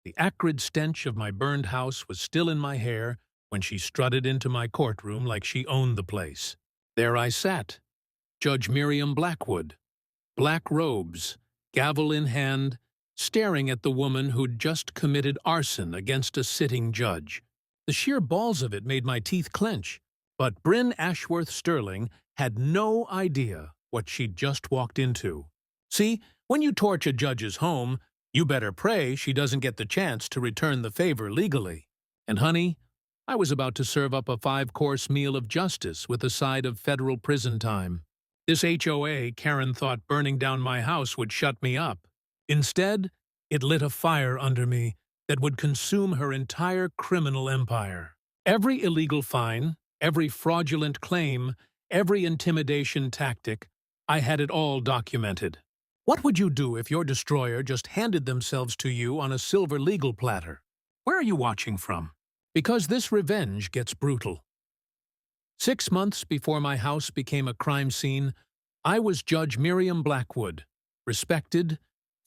The acrid stench of my burned house was still in my hair when she strutted into my courtroom like she owned the place. There I sat, Judge Miriam Blackwood, black robes, gavel in hand, staring at the woman who'd just committed arson against a sitting judge. The sheer balls of it made my teeth clench, but Bryn Ashworth Sterling had no idea what she'd just walked into. See, when you torch a judge's home, you better pray she doesn't get the chance to return the favor legally. And honey, I was about to serve up a 5-course meal of justice with a side of federal prison time. This HOA, Karen thought burning down my house would shut me up. Instead, it lit a fire under me that would consume her entire criminal empire. Every illegal fine, every fraudulent claim, every intimidation tactic, I had it all documented. What would you do if your destroyer just handed themselves to you on a silver legal platter? Where are you watching from? Because this revenge gets brutal. 6 months before my house became a crime scene, I was Judge Miriam Blackwood, respected,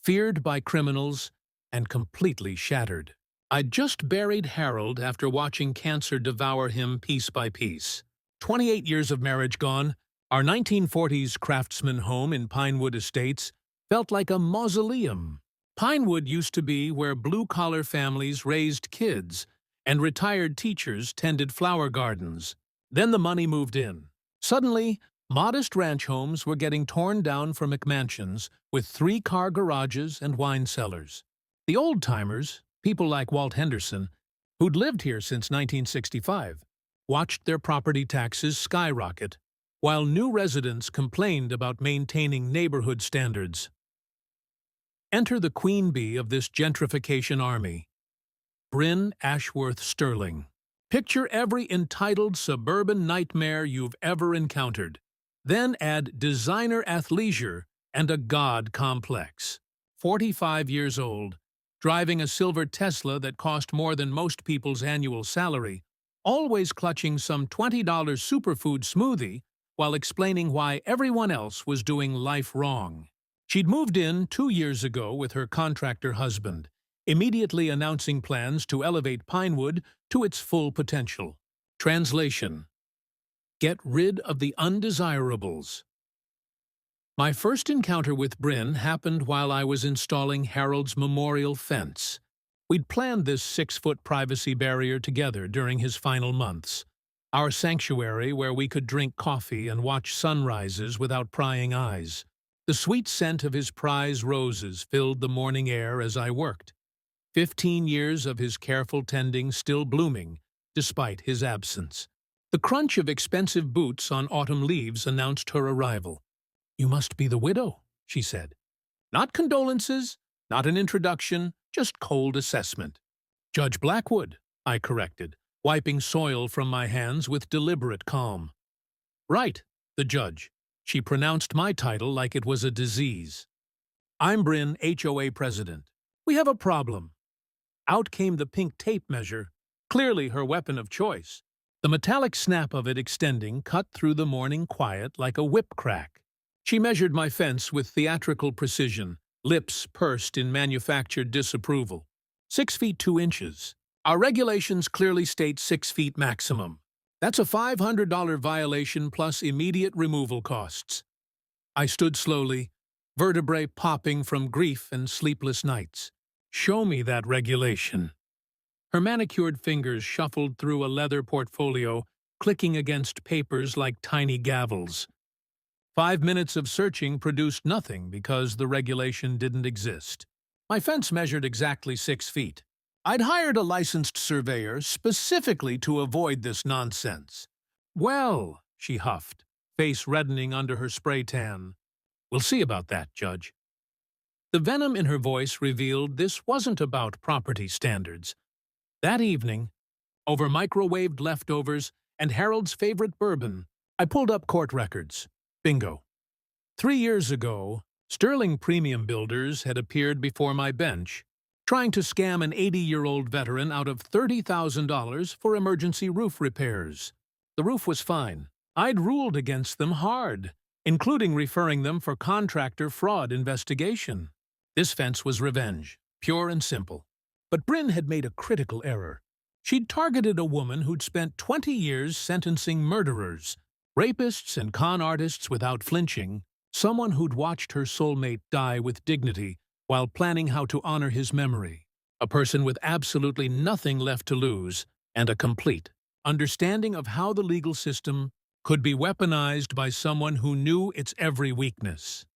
feared by criminals, and completely shattered. I'd just buried Harold after watching cancer devour him piece by piece. 28 years of marriage gone, our 1940s craftsman home in Pinewood Estates felt like a mausoleum. Pinewood used to be where blue-collar families raised kids and retired teachers tended flower gardens. Then the money moved in. Suddenly, modest ranch homes were getting torn down for McMansions with 3-car garages and wine cellars. The old-timers, people like Walt Henderson, who'd lived here since 1965, watched their property taxes skyrocket, while new residents complained about maintaining neighborhood standards. Enter the queen bee of this gentrification army, Bryn Ashworth Sterling. Picture every entitled suburban nightmare you've ever encountered. Then add designer athleisure and a god complex. 45 years old, driving a silver Tesla that cost more than most people's annual salary, always clutching some $20 superfood smoothie while explaining why everyone else was doing life wrong. She'd moved in 2 years ago with her contractor husband, immediately announcing plans to elevate Pinewood to its full potential. Translation: get rid of the undesirables. My first encounter with Bryn happened while I was installing Harold's memorial fence. We'd planned this 6-foot privacy barrier together during his final months, our sanctuary where we could drink coffee and watch sunrises without prying eyes. The sweet scent of his prize roses filled the morning air as I worked. 15 years of his careful tending still blooming, despite his absence. The crunch of expensive boots on autumn leaves announced her arrival. "You must be the widow," she said. "Not condolences, not an introduction, just cold assessment." "Judge Blackwood," I corrected, wiping soil from my hands with deliberate calm. "Right, the judge." She pronounced my title like it was a disease. "I'm Bryn, HOA president. We have a problem." Out came the pink tape measure, clearly her weapon of choice. The metallic snap of it extending cut through the morning quiet like a whip crack. She measured my fence with theatrical precision, lips pursed in manufactured disapproval. 6 feet 2 inches. Our regulations clearly state 6 feet maximum. That's a $500 violation plus immediate removal costs. I stood slowly, vertebrae popping from grief and sleepless nights. "Show me that regulation." Her manicured fingers shuffled through a leather portfolio, clicking against papers like tiny gavels. 5 minutes of searching produced nothing because the regulation didn't exist. My fence measured exactly 6 feet. I'd hired a licensed surveyor specifically to avoid this nonsense. "Well," she huffed, face reddening under her spray tan. "We'll see about that, Judge." The venom in her voice revealed this wasn't about property standards. That evening, over microwaved leftovers and Harold's favorite bourbon, I pulled up court records. Bingo. 3 years ago, Sterling Premium Builders had appeared before my bench, trying to scam an 80-year-old veteran out of $30,000 for emergency roof repairs. The roof was fine. I'd ruled against them hard, including referring them for contractor fraud investigation. This fence was revenge, pure and simple. But Bryn had made a critical error. She'd targeted a woman who'd spent 20 years sentencing murderers, rapists and con artists without flinching, someone who'd watched her soulmate die with dignity while planning how to honor his memory, a person with absolutely nothing left to lose and a complete understanding of how the legal system could be weaponized by someone who knew its every weakness.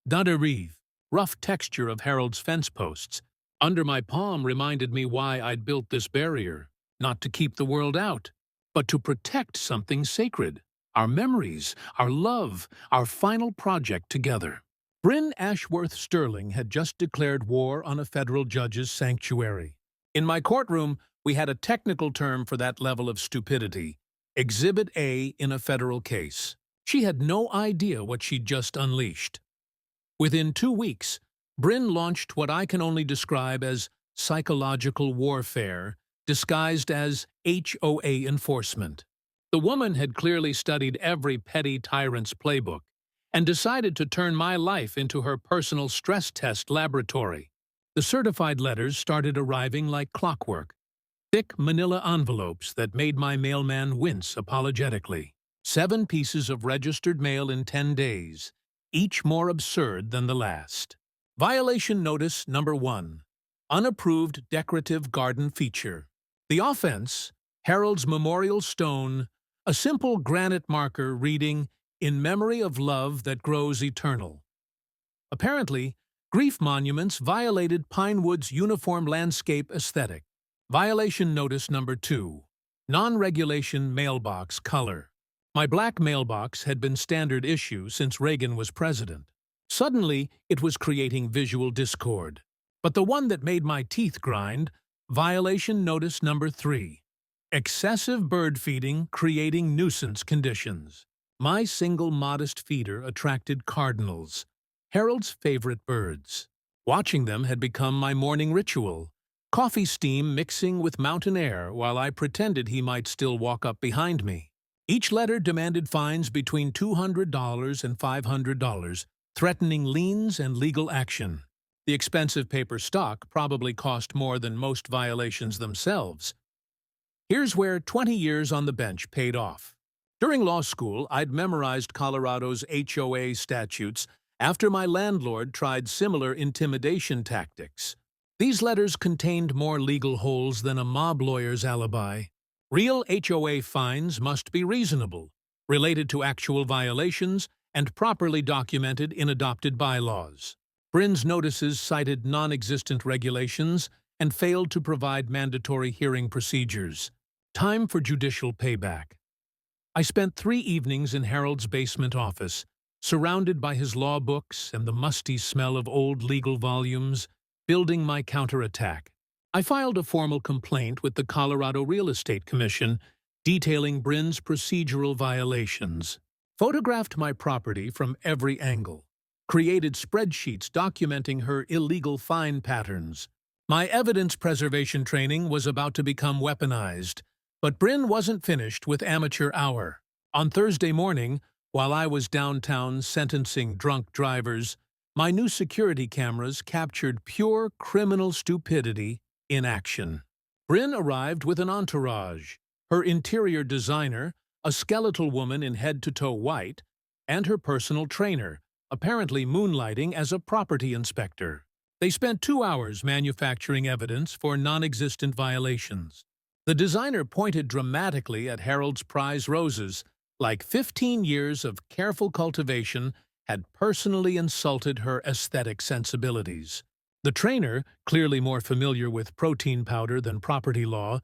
D'Arrive, rough texture of Harold's fence posts, under my palm reminded me why I'd built this barrier, not to keep the world out, but to protect something sacred, our memories, our love, our final project together. Bryn Ashworth Sterling had just declared war on a federal judge's sanctuary. In my courtroom, we had a technical term for that level of stupidity, Exhibit A in a federal case. She had no idea what she'd just unleashed. Within 2 weeks, Bryn launched what I can only describe as psychological warfare, disguised as HOA enforcement. The woman had clearly studied every petty tyrant's playbook and decided to turn my life into her personal stress test laboratory. The certified letters started arriving like clockwork, thick manila envelopes that made my mailman wince apologetically. 7 pieces of registered mail in 10 days, each more absurd than the last. Violation Notice Number 1. Unapproved decorative garden feature. The offense, Harold's memorial stone, a simple granite marker reading, "In memory of love that grows eternal." Apparently, grief monuments violated Pinewood's uniform landscape aesthetic. Violation Notice Number 2. Non-regulation mailbox color. My black mailbox had been standard issue since Reagan was president. Suddenly, it was creating visual discord. But the one that made my teeth grind, Violation Notice Number 3. Excessive bird feeding creating nuisance conditions. My single modest feeder attracted cardinals, Harold's favorite birds. Watching them had become my morning ritual, coffee steam mixing with mountain air while I pretended he might still walk up behind me. Each letter demanded fines between $200 and $500, threatening liens and legal action. The expensive paper stock probably cost more than most violations themselves. Here's where 20 years on the bench paid off. During law school, I'd memorized Colorado's HOA statutes after my landlord tried similar intimidation tactics. These letters contained more legal holes than a mob lawyer's alibi. Real HOA fines must be reasonable, related to actual violations, and properly documented in adopted bylaws. Bryn's notices cited non-existent regulations and failed to provide mandatory hearing procedures. Time for judicial payback. I spent 3 evenings in Harold's basement office, surrounded by his law books and the musty smell of old legal volumes, building my counterattack. I filed a formal complaint with the Colorado Real Estate Commission detailing Bryn's procedural violations, photographed my property from every angle, created spreadsheets documenting her illegal fine patterns. My evidence preservation training was about to become weaponized, but Bryn wasn't finished with amateur hour. On Thursday morning, while I was downtown sentencing drunk drivers, my new security cameras captured pure criminal stupidity in action. Bryn arrived with an entourage, her interior designer, a skeletal woman in head-to-toe white, and her personal trainer, apparently moonlighting as a property inspector. They spent 2 hours manufacturing evidence for non-existent violations. The designer pointed dramatically at Harold's prize roses, like 15 years of careful cultivation had personally insulted her aesthetic sensibilities. The trainer, clearly more familiar with protein powder than property law,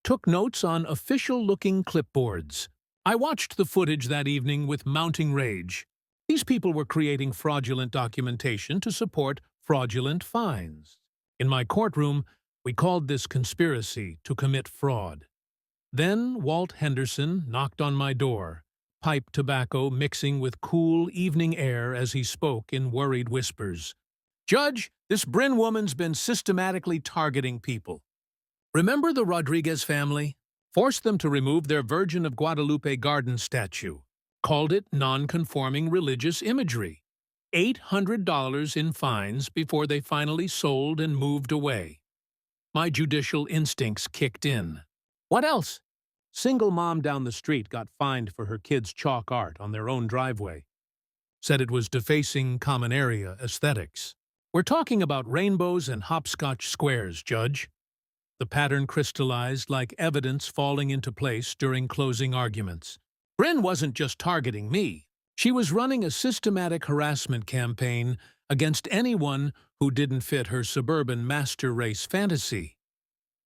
took notes on official-looking clipboards. I watched the footage that evening with mounting rage. These people were creating fraudulent documentation to support fraudulent fines. In my courtroom, we called this conspiracy to commit fraud. Then Walt Henderson knocked on my door, pipe tobacco mixing with cool evening air as he spoke in worried whispers. "Judge, this Bryn woman's been systematically targeting people. Remember the Rodriguez family? Forced them to remove their Virgin of Guadalupe garden statue. Called it non-conforming religious imagery. $800 in fines before they finally sold and moved away. My judicial instincts kicked in. What else? Single mom down the street got fined for her kids' chalk art on their own driveway. Said it was defacing common area aesthetics. We're talking about rainbows and hopscotch squares, Judge. The pattern crystallized like evidence falling into place during closing arguments. Bryn wasn't just targeting me. She was running a systematic harassment campaign against anyone who didn't fit her suburban master race fantasy.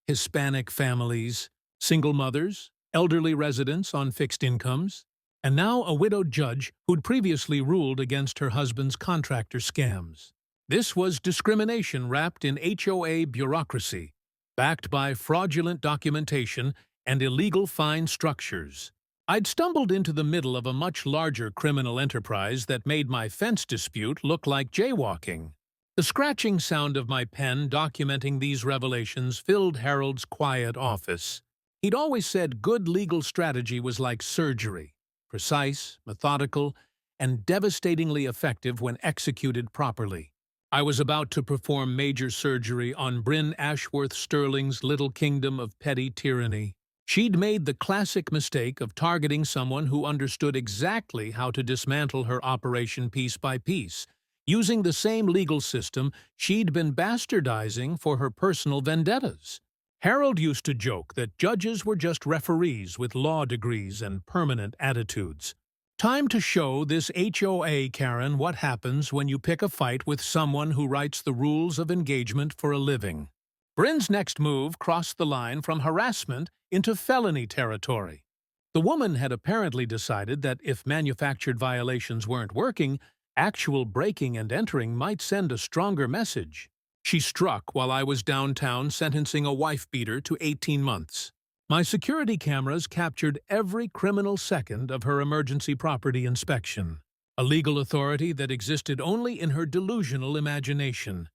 Hispanic families, single mothers, elderly residents on fixed incomes, and now a widowed judge who'd previously ruled against her husband's contractor scams. This was discrimination wrapped in HOA bureaucracy, backed by fraudulent documentation and illegal fine structures. I'd stumbled into the middle of a much larger criminal enterprise that made my fence dispute look like jaywalking. The scratching sound of my pen documenting these revelations filled Harold's quiet office. He'd always said good legal strategy was like surgery, precise, methodical, and devastatingly effective when executed properly. I was about to perform major surgery on Bryn Ashworth Sterling's little kingdom of petty tyranny. She'd made the classic mistake of targeting someone who understood exactly how to dismantle her operation piece by piece, using the same legal system she'd been bastardizing for her personal vendettas. Harold used to joke that judges were just referees with law degrees and permanent attitudes. Time to show this HOA Karen what happens when you pick a fight with someone who writes the rules of engagement for a living. Bryn's next move crossed the line from harassment into felony territory. The woman had apparently decided that if manufactured violations weren't working, actual breaking and entering might send a stronger message. She struck while I was downtown sentencing a wife-beater to 18 months. My security cameras captured every criminal second of her emergency property inspection, a legal authority that existed only in her delusional imagination.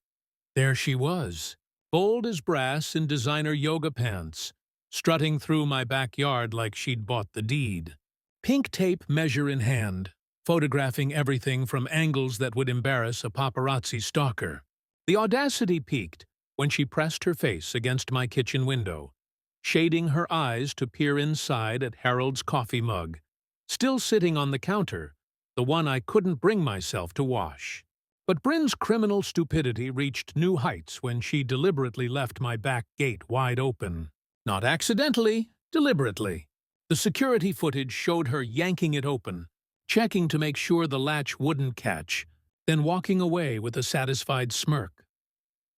There she was, bold as brass in designer yoga pants, strutting through my backyard like she'd bought the deed. Pink tape measure in hand, photographing everything from angles that would embarrass a paparazzi stalker. The audacity peaked when she pressed her face against my kitchen window, shading her eyes to peer inside at Harold's coffee mug, still sitting on the counter, the one I couldn't bring myself to wash. But Bryn's criminal stupidity reached new heights when she deliberately left my back gate wide open. Not accidentally, deliberately. The security footage showed her yanking it open, checking to make sure the latch wouldn't catch, then walking away with a satisfied smirk.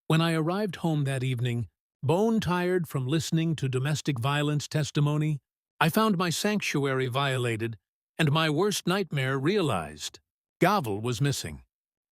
When I arrived home that evening, bone-tired from listening to domestic violence testimony, I found my sanctuary violated and my worst nightmare realized. Gavel was missing.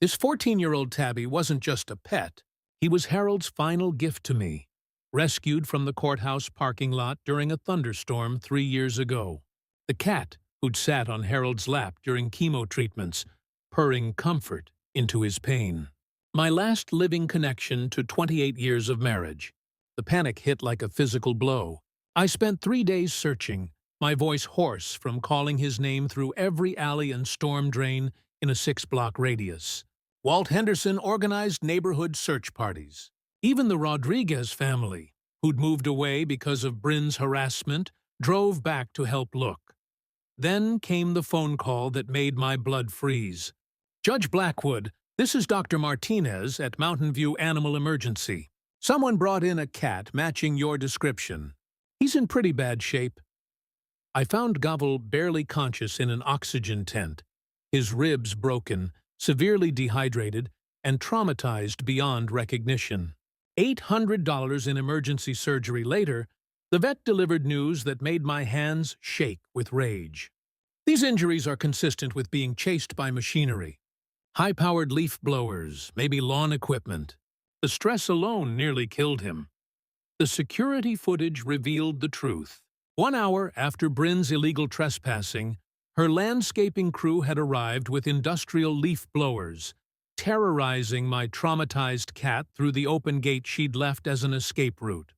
This 14-year-old tabby wasn't just a pet. He was Harold's final gift to me, rescued from the courthouse parking lot during a thunderstorm 3 years ago. The cat who'd sat on Harold's lap during chemo treatments, purring comfort into his pain. My last living connection to 28 years of marriage. The panic hit like a physical blow. I spent 3 days searching, my voice hoarse from calling his name through every alley and storm drain in a 6-block radius. Walt Henderson organized neighborhood search parties. Even the Rodriguez family, who'd moved away because of Bryn's harassment, drove back to help look. Then came the phone call that made my blood freeze. Judge Blackwood, this is Dr. Martinez at Mountain View Animal Emergency. Someone brought in a cat matching your description. He's in pretty bad shape. I found Gavel barely conscious in an oxygen tent, his ribs broken, severely dehydrated, and traumatized beyond recognition. $800 in emergency surgery later, the vet delivered news that made my hands shake with rage. These injuries are consistent with being chased by machinery. High-powered leaf blowers, maybe lawn equipment. The stress alone nearly killed him. The security footage revealed the truth. 1 hour after Bryn's illegal trespassing, her landscaping crew had arrived with industrial leaf blowers, terrorizing my traumatized cat through the open gate she'd left as an escape route.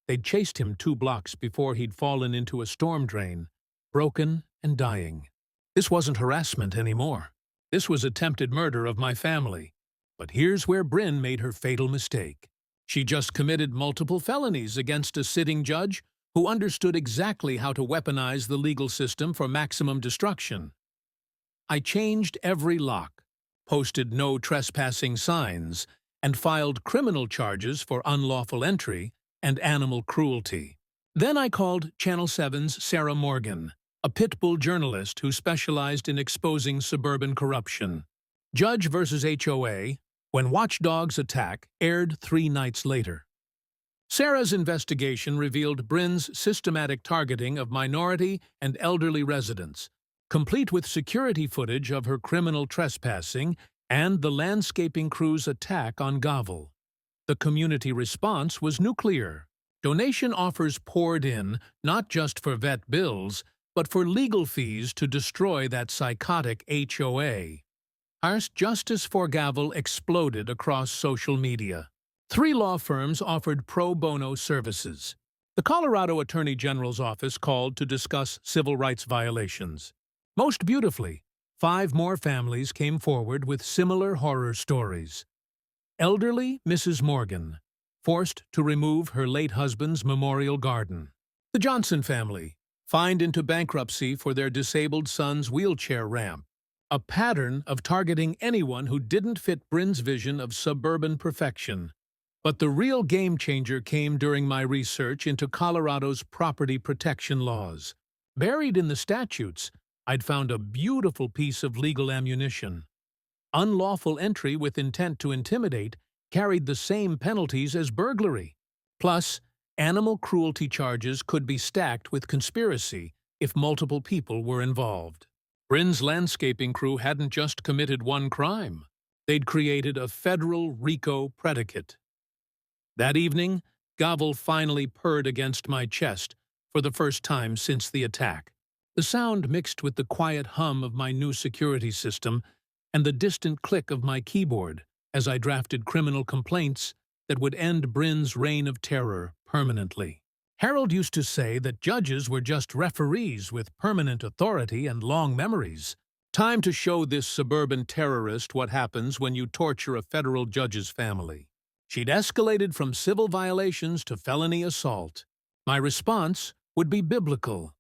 They'd chased him 2 blocks before he'd fallen into a storm drain, broken and dying. This wasn't harassment anymore. This was attempted murder of my family. But here's where Bryn made her fatal mistake. She just committed multiple felonies against a sitting judge who understood exactly how to weaponize the legal system for maximum destruction. I changed every lock, posted no trespassing signs, and filed criminal charges for unlawful entry and animal cruelty. Then I called Channel 7's Sarah Morgan, a pit bull journalist who specialized in exposing suburban corruption. Judge vs. HOA, When Watchdogs Attack, aired 3 nights later. Sarah's investigation revealed Bryn's systematic targeting of minority and elderly residents, complete with security footage of her criminal trespassing and the landscaping crew's attack on Gavel. The community response was nuclear. Donation offers poured in, not just for vet bills, but for legal fees to destroy that psychotic HOA. Harsh justice for Gavel exploded across social media. 3 law firms offered pro bono services. The Colorado Attorney General's office called to discuss civil rights violations. Most beautifully, 5 more families came forward with similar horror stories. Elderly Mrs. Morgan, forced to remove her late husband's memorial garden. The Johnson family, fined into bankruptcy for their disabled son's wheelchair ramp. A pattern of targeting anyone who didn't fit Bryn's vision of suburban perfection. But the real game-changer came during my research into Colorado's property protection laws. Buried in the statutes, I'd found a beautiful piece of legal ammunition. Unlawful entry with intent to intimidate carried the same penalties as burglary. Plus, animal cruelty charges could be stacked with conspiracy if multiple people were involved. Bryn's landscaping crew hadn't just committed one crime. They'd created a federal RICO predicate. That evening, Gavel finally purred against my chest for the first time since the attack. The sound mixed with the quiet hum of my new security system and the distant click of my keyboard as I drafted criminal complaints that would end Bryn's reign of terror permanently. Harold used to say that judges were just referees with permanent authority and long memories. Time to show this suburban terrorist what happens when you torture a federal judge's family. She'd escalated from civil violations to felony assault. My response would be biblical.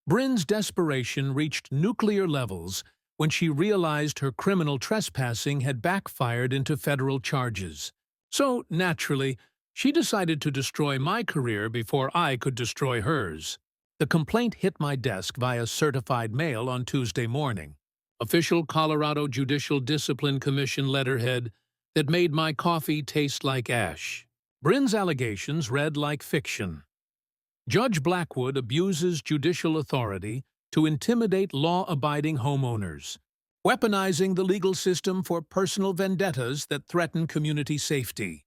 Bryn's desperation reached nuclear levels when she realized her criminal trespassing had backfired into federal charges. So, naturally, she decided to destroy my career before I could destroy hers. The complaint hit my desk via certified mail on Tuesday morning. Official Colorado Judicial Discipline Commission letterhead that made my coffee taste like ash. Bryn's allegations read like fiction. Judge Blackwood abuses judicial authority to intimidate law-abiding homeowners, weaponizing the legal system for personal vendettas that threaten community safety.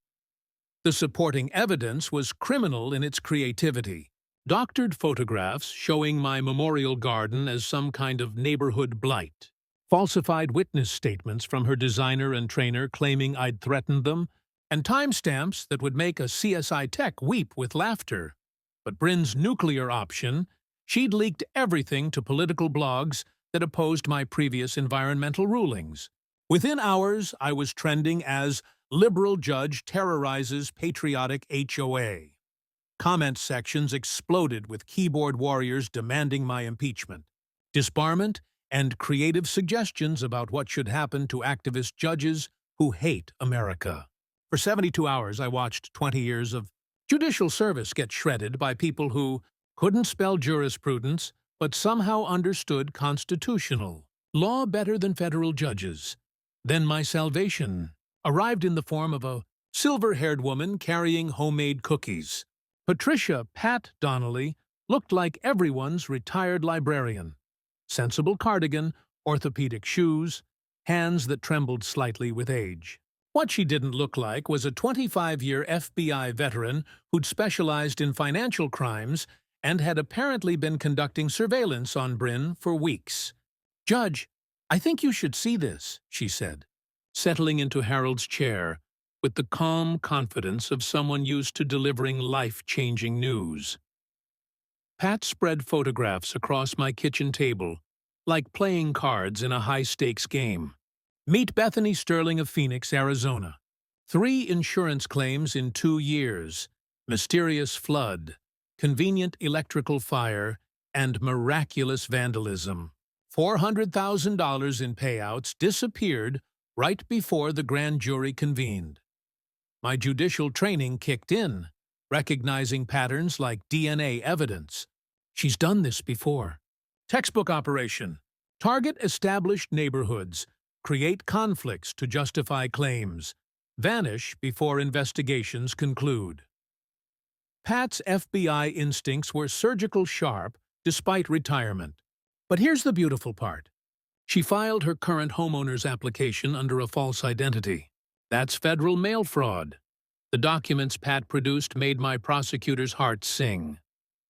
The supporting evidence was criminal in its creativity. Doctored photographs showing my memorial garden as some kind of neighborhood blight. Falsified witness statements from her designer and trainer claiming I'd threatened them, and timestamps that would make a CSI tech weep with laughter. But Bryn's nuclear option, she'd leaked everything to political blogs that opposed my previous environmental rulings. Within hours, I was trending as liberal judge terrorizes patriotic HOA. Comment sections exploded with keyboard warriors demanding my impeachment, disbarment, and creative suggestions about what should happen to activist judges who hate America. For 72 hours, I watched 20 years of judicial service get shredded by people who couldn't spell jurisprudence but somehow understood constitutional law better than federal judges. Then my salvation arrived in the form of a silver-haired woman carrying homemade cookies. Patricia Pat Donnelly looked like everyone's retired librarian. Sensible cardigan, orthopedic shoes, hands that trembled slightly with age. What she didn't look like was a 25-year FBI veteran who'd specialized in financial crimes and had apparently been conducting surveillance on Bryn for weeks. "Judge, I think you should see this," she said, settling into Harold's chair with the calm confidence of someone used to delivering life-changing news. Pat spread photographs across my kitchen table, like playing cards in a high-stakes game. Meet Bethany Sterling of Phoenix, Arizona. 3 insurance claims in 2 years, mysterious flood, convenient electrical fire, and miraculous vandalism. $400,000 in payouts disappeared right before the grand jury convened. My judicial training kicked in, recognizing patterns like DNA evidence. She's done this before. Textbook operation. Target established neighborhoods. Create conflicts to justify claims. Vanish before investigations conclude. Pat's FBI instincts were surgical sharp despite retirement. But here's the beautiful part. She filed her current homeowner's application under a false identity. That's federal mail fraud. The documents Pat produced made my prosecutor's heart sing.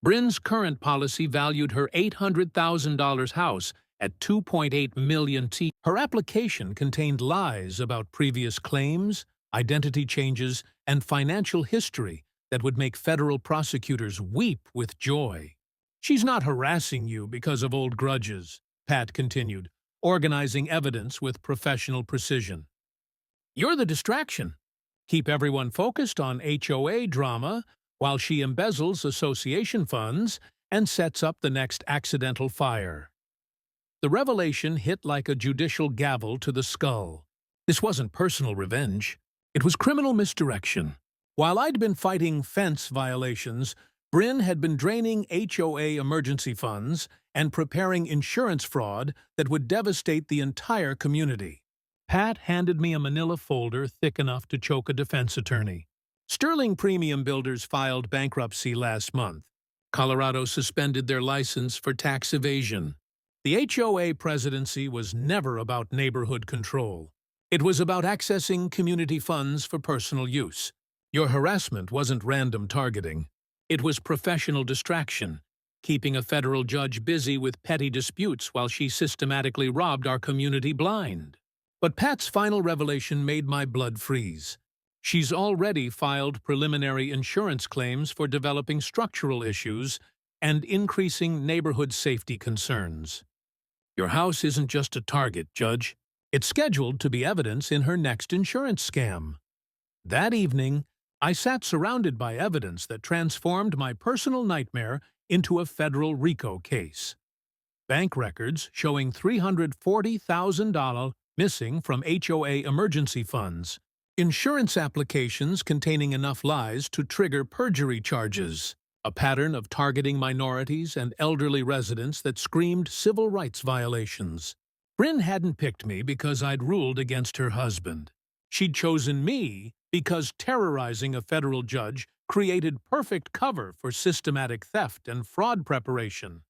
Bryn's current policy valued her $800,000 house at $2.8 million. Her application contained lies about previous claims, identity changes, and financial history that would make federal prosecutors weep with joy. She's not harassing you because of old grudges, Pat continued, organizing evidence with professional precision. You're the distraction. Keep everyone focused on HOA drama while she embezzles association funds and sets up the next accidental fire. The revelation hit like a judicial gavel to the skull. This wasn't personal revenge. It was criminal misdirection. While I'd been fighting fence violations, Bryn had been draining HOA emergency funds and preparing insurance fraud that would devastate the entire community. Pat handed me a manila folder thick enough to choke a defense attorney. Sterling Premium Builders filed bankruptcy last month. Colorado suspended their license for tax evasion. The HOA presidency was never about neighborhood control. It was about accessing community funds for personal use. Your harassment wasn't random targeting. It was professional distraction, keeping a federal judge busy with petty disputes while she systematically robbed our community blind. But Pat's final revelation made my blood freeze. She's already filed preliminary insurance claims for developing structural issues and increasing neighborhood safety concerns. Your house isn't just a target, Judge. It's scheduled to be evidence in her next insurance scam. That evening, I sat surrounded by evidence that transformed my personal nightmare into a federal RICO case. Bank records showing $340,000 missing from HOA emergency funds. Insurance applications containing enough lies to trigger perjury charges. A pattern of targeting minorities and elderly residents that screamed civil rights violations. Bryn hadn't picked me because I'd ruled against her husband. She'd chosen me because terrorizing a federal judge created perfect cover for systematic theft and fraud preparation.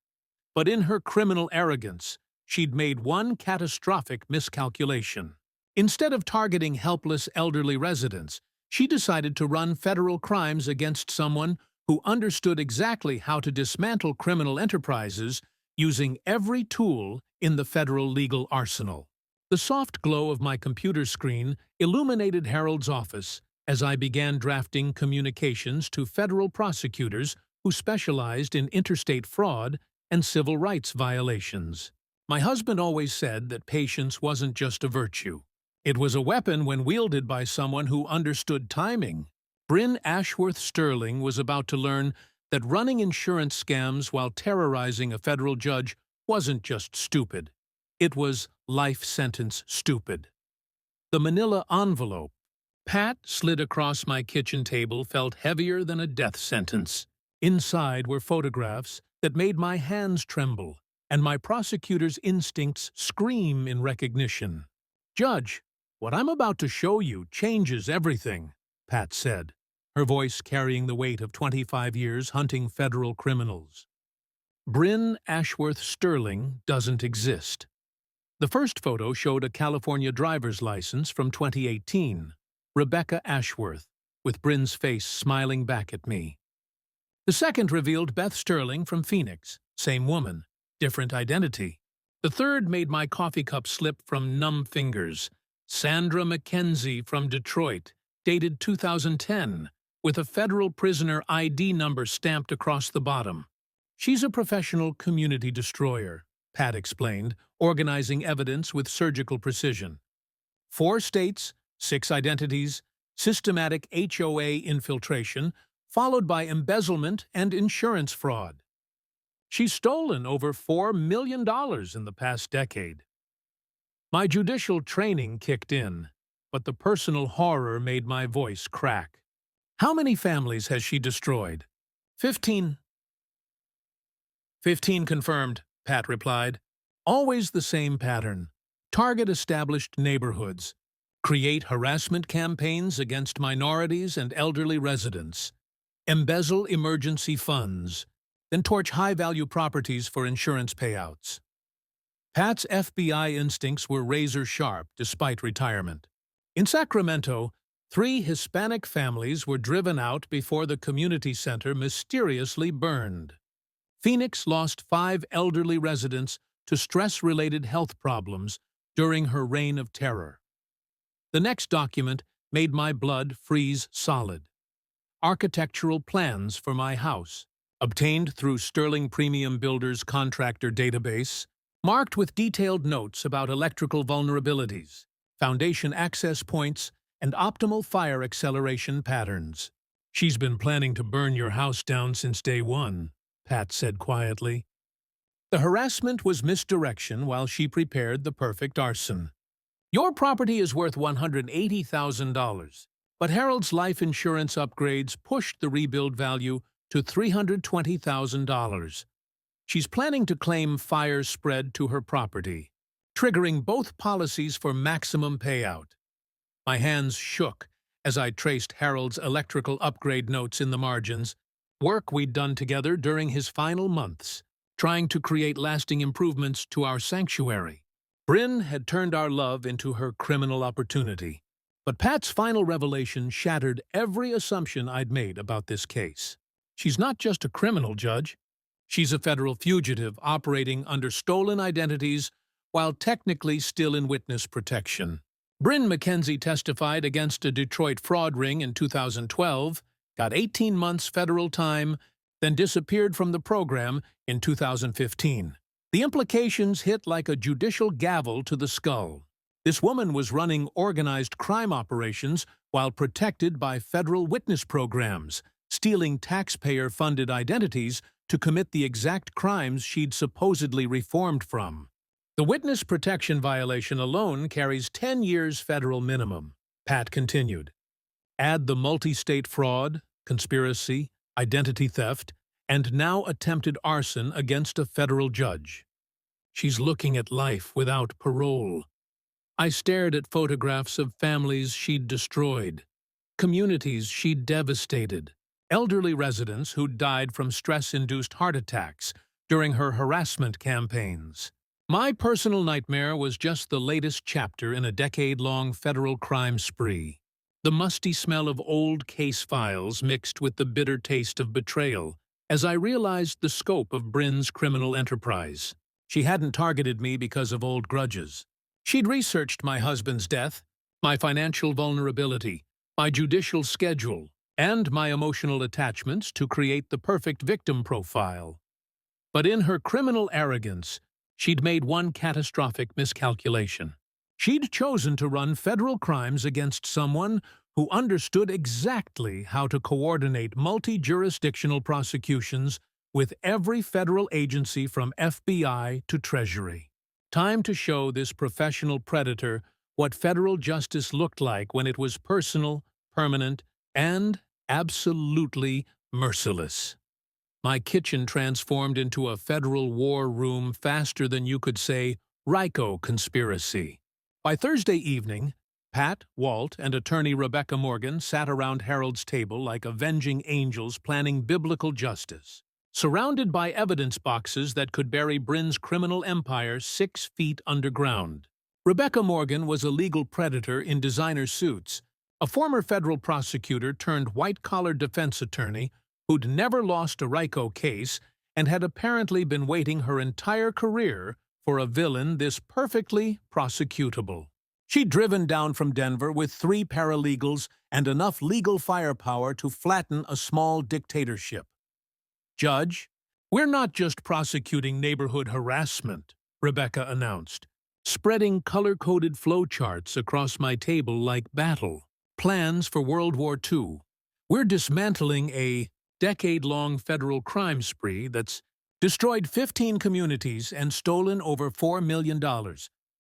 But in her criminal arrogance, she'd made one catastrophic miscalculation. Instead of targeting helpless elderly residents, she decided to run federal crimes against someone who understood exactly how to dismantle criminal enterprises using every tool in the federal legal arsenal. The soft glow of my computer screen illuminated Harold's office as I began drafting communications to federal prosecutors who specialized in interstate fraud and civil rights violations. My husband always said that patience wasn't just a virtue. It was a weapon when wielded by someone who understood timing. Bryn Ashworth Sterling was about to learn that running insurance scams while terrorizing a federal judge wasn't just stupid. It was life sentence stupid. The manila envelope Pat slid across my kitchen table felt heavier than a death sentence. Inside were photographs that made my hands tremble and my prosecutor's instincts scream in recognition. Judge, what I'm about to show you changes everything, Pat said, her voice carrying the weight of 25 years hunting federal criminals. Bryn Ashworth Sterling doesn't exist. The first photo showed a California driver's license from 2018, Rebecca Ashworth, with Bryn's face smiling back at me. The second revealed Beth Sterling from Phoenix, same woman, different identity. The third made my coffee cup slip from numb fingers, Sandra McKenzie from Detroit, dated 2010, with a federal prisoner ID number stamped across the bottom. She's a professional community destroyer. Pat explained, organizing evidence with surgical precision. 4 states, 6 identities, systematic HOA infiltration, followed by embezzlement and insurance fraud. She's stolen over $4 million in the past decade. My judicial training kicked in, but the personal horror made my voice crack. How many families has she destroyed? 15. 15 confirmed, Pat replied. Always the same pattern. Target established neighborhoods. Create harassment campaigns against minorities and elderly residents. Embezzle emergency funds. Then torch high-value properties for insurance payouts. Pat's FBI instincts were razor-sharp despite retirement. In Sacramento, 3 Hispanic families were driven out before the community center mysteriously burned. Phoenix lost 5 elderly residents to stress-related health problems during her reign of terror. The next document made my blood freeze solid. Architectural plans for my house, obtained through Sterling Premium Builders contractor database, marked with detailed notes about electrical vulnerabilities, foundation access points, and optimal fire acceleration patterns. She's been planning to burn your house down since day one, Pat said quietly. The harassment was misdirection while she prepared the perfect arson. Your property is worth $180,000, but Harold's life insurance upgrades pushed the rebuild value to $320,000. She's planning to claim fire spread to her property, triggering both policies for maximum payout. My hands shook as I traced Harold's electrical upgrade notes in the margins, work we'd done together during his final months, trying to create lasting improvements to our sanctuary. Bryn had turned our love into her criminal opportunity, but Pat's final revelation shattered every assumption I'd made about this case. She's not just a criminal, Judge. She's a federal fugitive operating under stolen identities while technically still in witness protection. Bryn McKenzie testified against a Detroit fraud ring in 2012, got 18 months federal time, then disappeared from the program in 2015. The implications hit like a judicial gavel to the skull. This woman was running organized crime operations while protected by federal witness programs, stealing taxpayer-funded identities to commit the exact crimes she'd supposedly reformed from. The witness protection violation alone carries 10 years federal minimum, Pat continued. Add the multi-state fraud, conspiracy, identity theft, and now attempted arson against a federal judge. She's looking at life without parole. I stared at photographs of families she'd destroyed, communities she'd devastated, elderly residents who'd died from stress-induced heart attacks during her harassment campaigns. My personal nightmare was just the latest chapter in a decade-long federal crime spree. The musty smell of old case files mixed with the bitter taste of betrayal as I realized the scope of Bryn's criminal enterprise. She hadn't targeted me because of old grudges. She'd researched my husband's death, my financial vulnerability, my judicial schedule, and my emotional attachments to create the perfect victim profile. But in her criminal arrogance, she'd made one catastrophic miscalculation. She'd chosen to run federal crimes against someone who understood exactly how to coordinate multi-jurisdictional prosecutions with every federal agency from FBI to Treasury. Time to show this professional predator what federal justice looked like when it was personal, permanent, and absolutely merciless. My kitchen transformed into a federal war room faster than you could say RICO conspiracy. By Thursday evening, Pat, Walt, and attorney Rebecca Morgan sat around Harold's table like avenging angels planning biblical justice, surrounded by evidence boxes that could bury Bryn's criminal empire 6 feet underground. Rebecca Morgan was a legal predator in designer suits, a former federal prosecutor turned white-collar defense attorney who'd never lost a RICO case and had apparently been waiting her entire career for a villain this perfectly prosecutable. She'd driven down from Denver with 3 paralegals and enough legal firepower to flatten a small dictatorship. Judge, we're not just prosecuting neighborhood harassment. Rebecca announced, spreading color-coded flowcharts across my table like battle plans for World War II. We're dismantling a decade-long federal crime spree that's destroyed 15 communities and stolen over $4 million.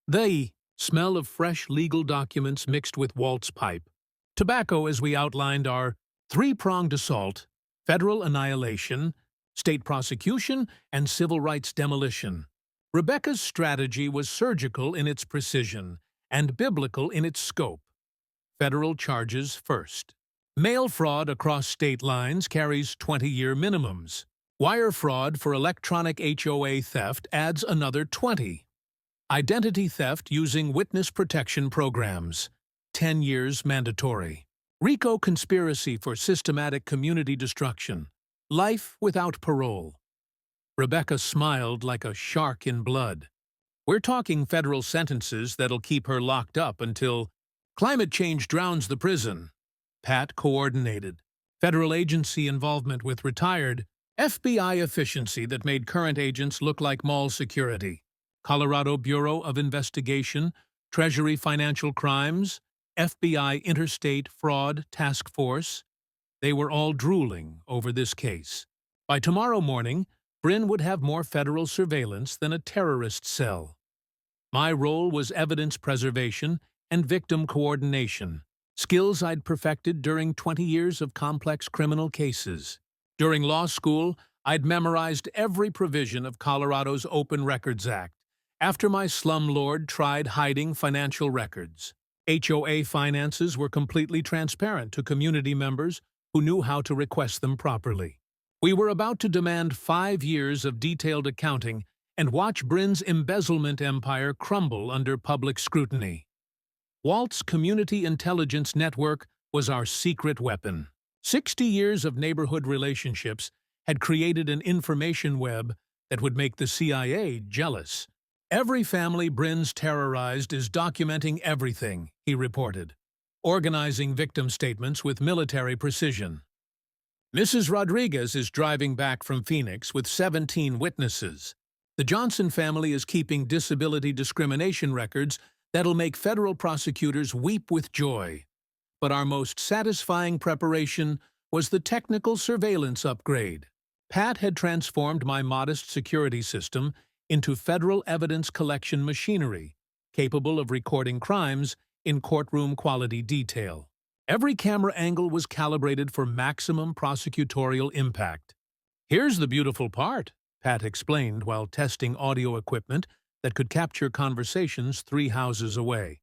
The smell of fresh legal documents mixed with waltz pipe. Tobacco, as we outlined, our three-pronged assault, federal annihilation, state prosecution, and civil rights demolition. Rebecca's strategy was surgical in its precision and biblical in its scope. Federal charges first. Mail fraud across state lines carries 20-year minimums. Wire fraud for electronic HOA theft adds another 20. Identity theft using witness protection programs. 10 years mandatory. RICO conspiracy for systematic community destruction. Life without parole. Rebecca smiled like a shark in blood. We're talking federal sentences that'll keep her locked up until climate change drowns the prison. Pat coordinated. Federal agency involvement with retired FBI efficiency that made current agents look like mall security. Colorado Bureau of Investigation, Treasury Financial Crimes, FBI Interstate Fraud Task Force. They were all drooling over this case. By tomorrow morning, Bryn would have more federal surveillance than a terrorist cell. My role was evidence preservation and victim coordination, skills I'd perfected during 20 years of complex criminal cases. During law school, I'd memorized every provision of Colorado's Open Records Act, after my slumlord tried hiding financial records. HOA finances were completely transparent to community members who knew how to request them properly. We were about to demand 5 years of detailed accounting and watch Bryn's embezzlement empire crumble under public scrutiny. Walt's Community Intelligence Network was our secret weapon. 60 years of neighborhood relationships had created an information web that would make the CIA jealous. Every family Bryn's terrorized is documenting everything, he reported, organizing victim statements with military precision. Mrs. Rodriguez is driving back from Phoenix with 17 witnesses. The Johnson family is keeping disability discrimination records that'll make federal prosecutors weep with joy. But our most satisfying preparation was the technical surveillance upgrade. Pat had transformed my modest security system into federal evidence collection machinery, capable of recording crimes in courtroom quality detail. Every camera angle was calibrated for maximum prosecutorial impact. Here's the beautiful part, Pat explained while testing audio equipment that could capture conversations 3 houses away.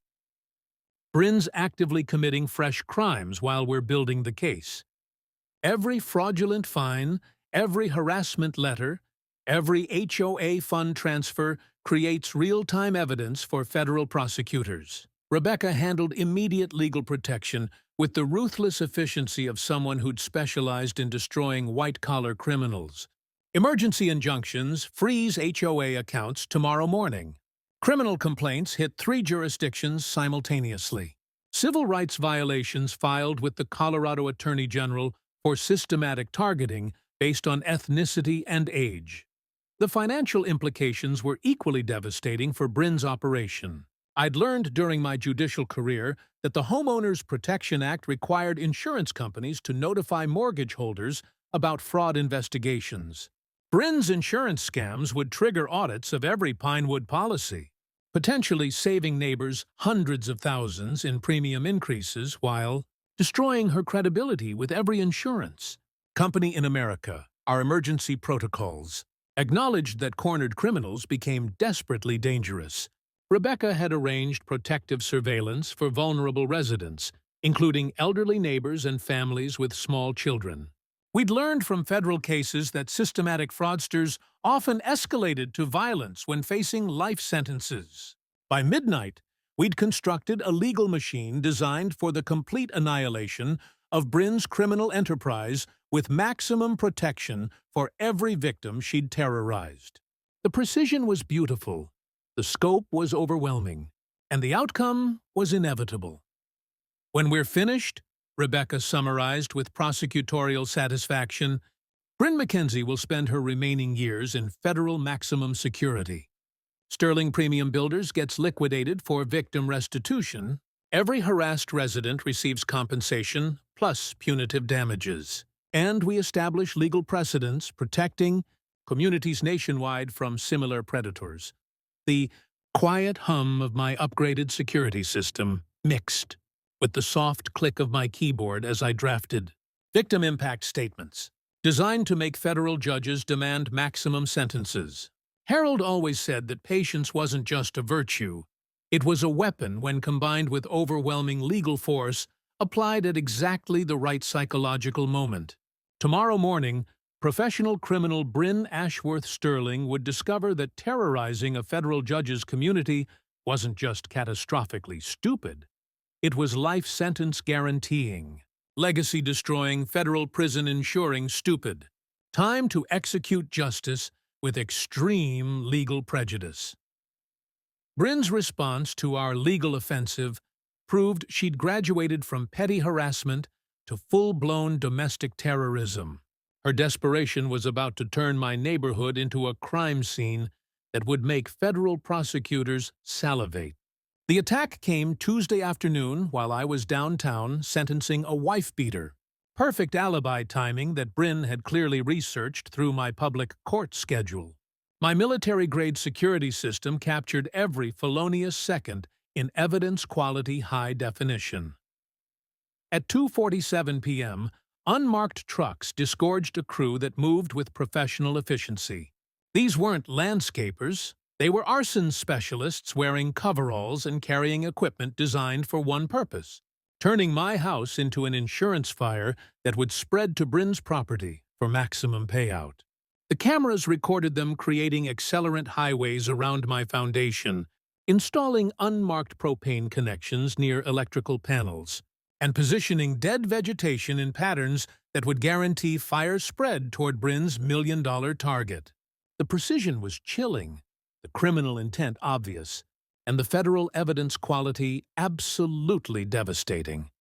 Bryn's actively committing fresh crimes while we're building the case. Every fraudulent fine, every harassment letter, every HOA fund transfer creates real-time evidence for federal prosecutors. Rebecca handled immediate legal protection with the ruthless efficiency of someone who'd specialized in destroying white-collar criminals. Emergency injunctions freeze HOA accounts tomorrow morning. Criminal complaints hit 3 jurisdictions simultaneously. Civil rights violations filed with the Colorado Attorney General for systematic targeting based on ethnicity and age. The financial implications were equally devastating for Bryn's operation. I'd learned during my judicial career that the Homeowners Protection Act required insurance companies to notify mortgage holders about fraud investigations. Bryn's insurance scams would trigger audits of every Pinewood policy, potentially saving neighbors hundreds of thousands in premium increases while destroying her credibility with every insurance company in America. Our emergency protocols acknowledged that cornered criminals became desperately dangerous. Rebecca had arranged protective surveillance for vulnerable residents, including elderly neighbors and families with small children. We'd learned from federal cases that systematic fraudsters often escalated to violence when facing life sentences. By midnight, we'd constructed a legal machine designed for the complete annihilation of Bryn's criminal enterprise with maximum protection for every victim she'd terrorized. The precision was beautiful, the scope was overwhelming, and the outcome was inevitable. When we're finished, Rebecca summarized with prosecutorial satisfaction, Bryn McKenzie will spend her remaining years in federal maximum security. Sterling Premium Builders gets liquidated for victim restitution. Every harassed resident receives compensation plus punitive damages. And we establish legal precedents protecting communities nationwide from similar predators. The quiet hum of my upgraded security system mixed with the soft click of my keyboard as I drafted victim impact statements, designed to make federal judges demand maximum sentences. Harold always said that patience wasn't just a virtue, it was a weapon when combined with overwhelming legal force applied at exactly the right psychological moment. Tomorrow morning, professional criminal Bryn Ashworth Sterling would discover that terrorizing a federal judge's community wasn't just catastrophically stupid, it was life sentence guaranteeing, legacy destroying, federal prison ensuring stupid. Time to execute justice with extreme legal prejudice. Bryn's response to our legal offensive proved she'd graduated from petty harassment to full-blown domestic terrorism. Her desperation was about to turn my neighborhood into a crime scene that would make federal prosecutors salivate. The attack came Tuesday afternoon while I was downtown sentencing a wife-beater. Perfect alibi timing that Bryn had clearly researched through my public court schedule. My military-grade security system captured every felonious second in evidence-quality high definition. At 2:47 p.m., unmarked trucks disgorged a crew that moved with professional efficiency. These weren't landscapers. They were arson specialists wearing coveralls and carrying equipment designed for one purpose: turning my house into an insurance fire that would spread to Bryn's property for maximum payout. The cameras recorded them creating accelerant highways around my foundation, installing unmarked propane connections near electrical panels, and positioning dead vegetation in patterns that would guarantee fire spread toward Bryn's million-dollar target. The precision was chilling, the criminal intent obvious, and the federal evidence quality absolutely devastating.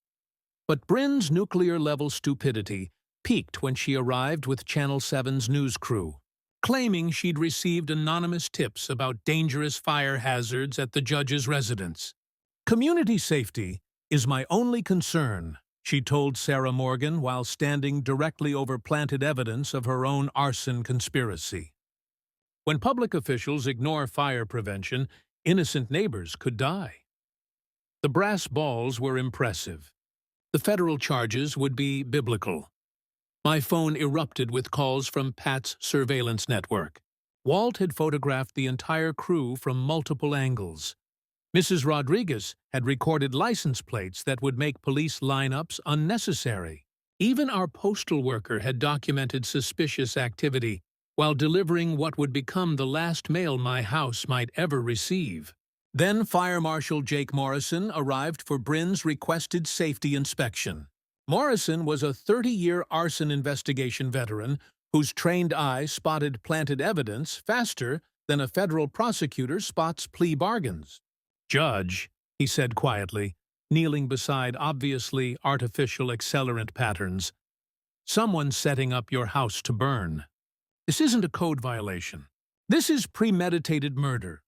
But Bryn's nuclear-level stupidity peaked when she arrived with Channel 7's news crew, claiming she'd received anonymous tips about dangerous fire hazards at the judge's residence. "Community safety is my only concern," she told Sarah Morgan while standing directly over planted evidence of her own arson conspiracy. When public officials ignore fire prevention, innocent neighbors could die. The brass balls were impressive. The federal charges would be biblical. My phone erupted with calls from Pat's surveillance network. Walt had photographed the entire crew from multiple angles. Mrs. Rodriguez had recorded license plates that would make police lineups unnecessary. Even our postal worker had documented suspicious activity while delivering what would become the last mail my house might ever receive. Then Fire Marshal Jake Morrison arrived for Bryn's requested safety inspection. Morrison was a 30-year arson investigation veteran whose trained eye spotted planted evidence faster than a federal prosecutor spots plea bargains. "Judge," he said quietly, kneeling beside obviously artificial accelerant patterns, "someone's setting up your house to burn. This isn't a code violation. This is premeditated murder."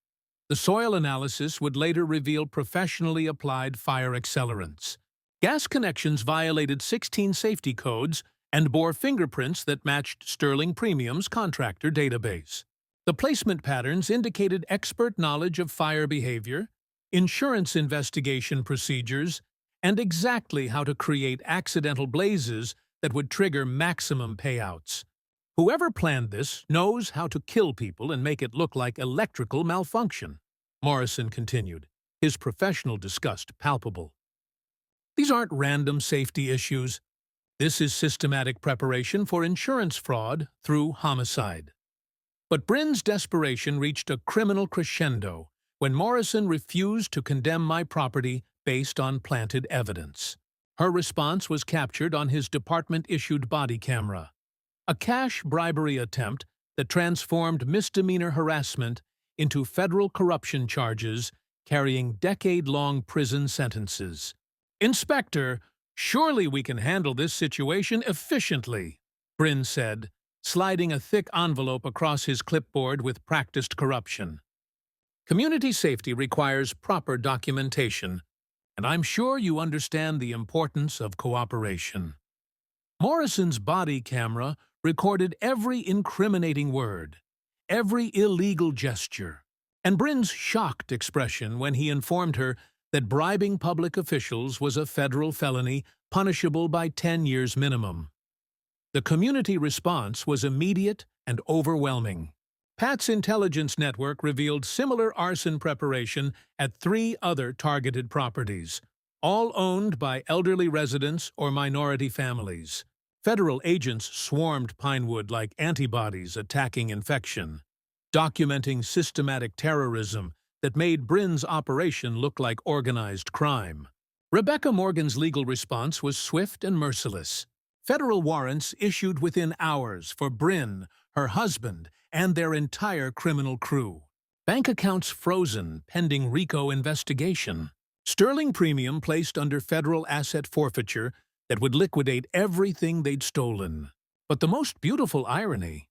The soil analysis would later reveal professionally applied fire accelerants. Gas connections violated 16 safety codes and bore fingerprints that matched Sterling Premium's contractor database. The placement patterns indicated expert knowledge of fire behavior, insurance investigation procedures, and exactly how to create accidental blazes that would trigger maximum payouts. "Whoever planned this knows how to kill people and make it look like electrical malfunction," Morrison continued, his professional disgust palpable. "These aren't random safety issues. This is systematic preparation for insurance fraud through homicide." But Bryn's desperation reached a criminal crescendo when Morrison refused to condemn my property based on planted evidence. Her response was captured on his department-issued body camera. A cash bribery attempt that transformed misdemeanor harassment into federal corruption charges carrying decade-long prison sentences. "Inspector, surely we can handle this situation efficiently," Bryn said, sliding a thick envelope across his clipboard with practiced corruption. Community safety requires proper documentation, and I'm sure you understand the importance of cooperation. Morrison's body camera recorded every incriminating word, every illegal gesture, and Bryn's shocked expression when he informed her that bribing public officials was a federal felony punishable by 10 years minimum. The community response was immediate and overwhelming. Pat's intelligence network revealed similar arson preparation at 3 other targeted properties, all owned by elderly residents or minority families. Federal agents swarmed Pinewood like antibodies attacking infection, documenting systematic terrorism that made Bryn's operation look like organized crime. Rebecca Morgan's legal response was swift and merciless. Federal warrants issued within hours for Bryn, her husband, and their entire criminal crew. Bank accounts frozen pending RICO investigation. Sterling premium placed under federal asset forfeiture that would liquidate everything they'd stolen. But the most beautiful irony,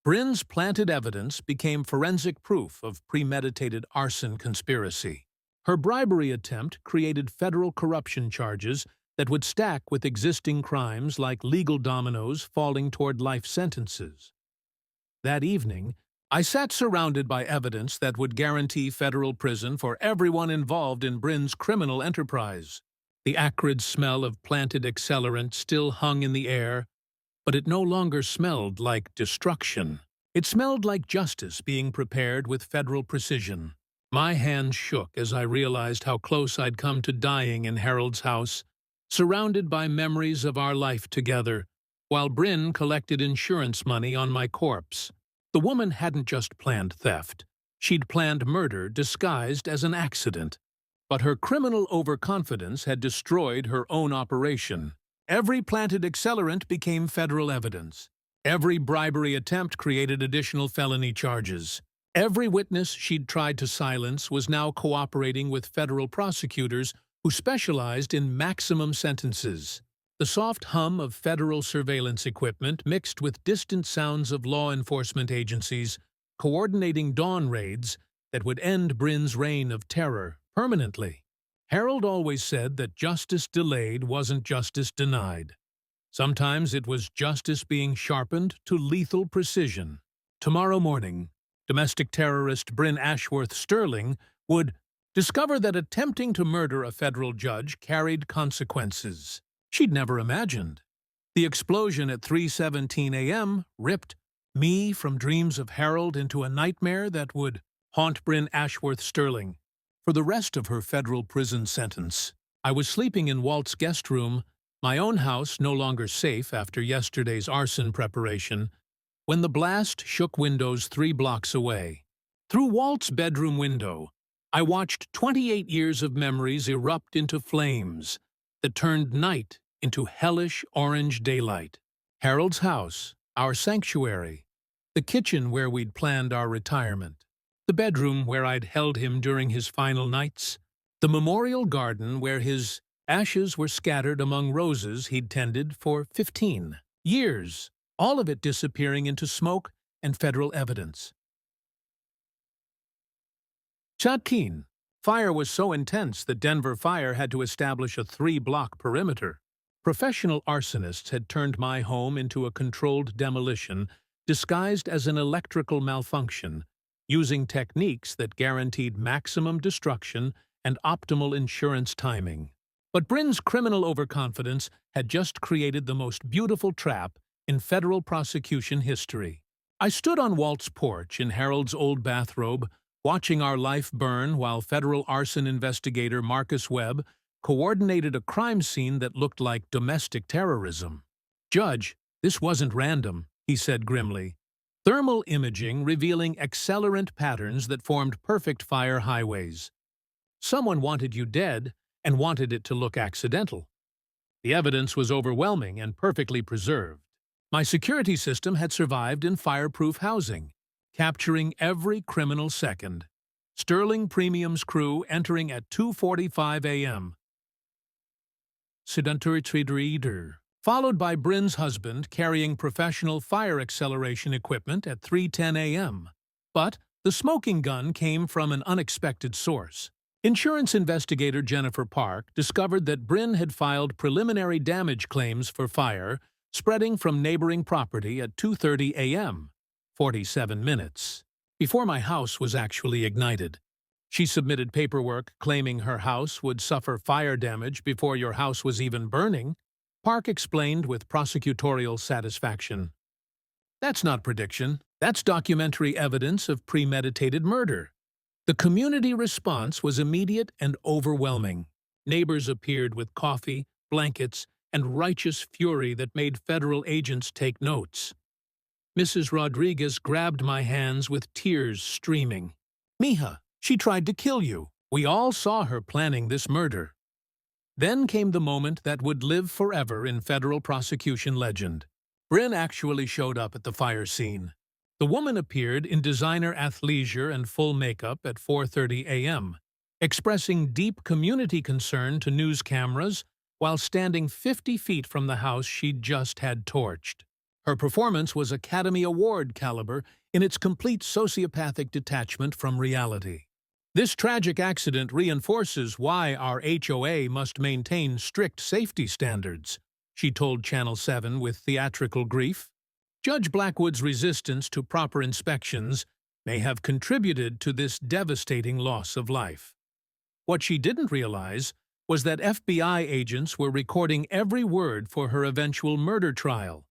Bryn's planted evidence became forensic proof of premeditated arson conspiracy. Her bribery attempt created federal corruption charges that would stack with existing crimes like legal dominoes falling toward life sentences. That evening, I sat surrounded by evidence that would guarantee federal prison for everyone involved in Bryn's criminal enterprise. The acrid smell of planted accelerant still hung in the air, but it no longer smelled like destruction. It smelled like justice being prepared with federal precision. My hands shook as I realized how close I'd come to dying in Harold's house, surrounded by memories of our life together, while Bryn collected insurance money on my corpse. The woman hadn't just planned theft. She'd planned murder disguised as an accident. But her criminal overconfidence had destroyed her own operation. Every planted accelerant became federal evidence. Every bribery attempt created additional felony charges. Every witness she'd tried to silence was now cooperating with federal prosecutors who specialized in maximum sentences. The soft hum of federal surveillance equipment mixed with distant sounds of law enforcement agencies coordinating dawn raids that would end Bryn's reign of terror permanently. Harold always said that justice delayed wasn't justice denied. Sometimes it was justice being sharpened to lethal precision. Tomorrow morning, domestic terrorist Bryn Ashworth Sterling would discover that attempting to murder a federal judge carried consequences she'd never imagined. The explosion at 3:17 a.m. ripped me from dreams of Harold into a nightmare that would haunt Bryn Ashworth Sterling for the rest of her federal prison sentence. I was sleeping in Walt's guest room, my own house no longer safe after yesterday's arson preparation, when the blast shook windows 3 blocks away. Through Walt's bedroom window, I watched 28 years of memories erupt into flames that turned night into hellish orange daylight. Harold's house, our sanctuary, the kitchen where we'd planned our retirement, the bedroom where I'd held him during his final nights, the memorial garden where his ashes were scattered among roses he'd tended for 15 years, all of it disappearing into smoke and federal evidence. Chadkeen. Fire was so intense that Denver Fire had to establish a 3-block perimeter. Professional arsonists had turned my home into a controlled demolition disguised as an electrical malfunction, using techniques that guaranteed maximum destruction and optimal insurance timing. But Bryn's criminal overconfidence had just created the most beautiful trap in federal prosecution history. I stood on Walt's porch in Harold's old bathrobe, watching our life burn while federal arson investigator Marcus Webb coordinated a crime scene that looked like domestic terrorism. "Judge, this wasn't random," he said grimly. Thermal imaging revealing accelerant patterns that formed perfect fire highways. Someone wanted you dead and wanted it to look accidental. The evidence was overwhelming and perfectly preserved. My security system had survived in fireproof housing, capturing every criminal second. Sterling Premium's crew entering at 2:45 a.m. Followed by Bryn's husband carrying professional fire acceleration equipment at 3:10 a.m. But the The smoking gun came from an unexpected source. Insurance investigator Jennifer Park discovered that Bryn had filed preliminary damage claims for fire spreading from neighboring property at 2:30 a.m., 47 minutes, before my house was actually ignited. She submitted paperwork claiming her house would suffer fire damage before your house was even burning. Park explained with prosecutorial satisfaction. That's not prediction. That's documentary evidence of premeditated murder. The community response was immediate and overwhelming. Neighbors appeared with coffee, blankets, and righteous fury that made federal agents take notes. Mrs. Rodriguez grabbed my hands with tears streaming. "Mija, she tried to kill you. We all saw her planning this murder." Then came the moment that would live forever in federal prosecution legend. Bryn actually showed up at the fire scene. The woman appeared in designer athleisure and full makeup at 4:30 a.m., expressing deep community concern to news cameras while standing 50 feet from the house she'd just had torched. Her performance was Academy Award caliber in its complete sociopathic detachment from reality. This tragic accident reinforces why our HOA must maintain strict safety standards, she told Channel 7 with theatrical grief. Judge Blackwood's resistance to proper inspections may have contributed to this devastating loss of life. What she didn't realize was that FBI agents were recording every word for her eventual murder trial,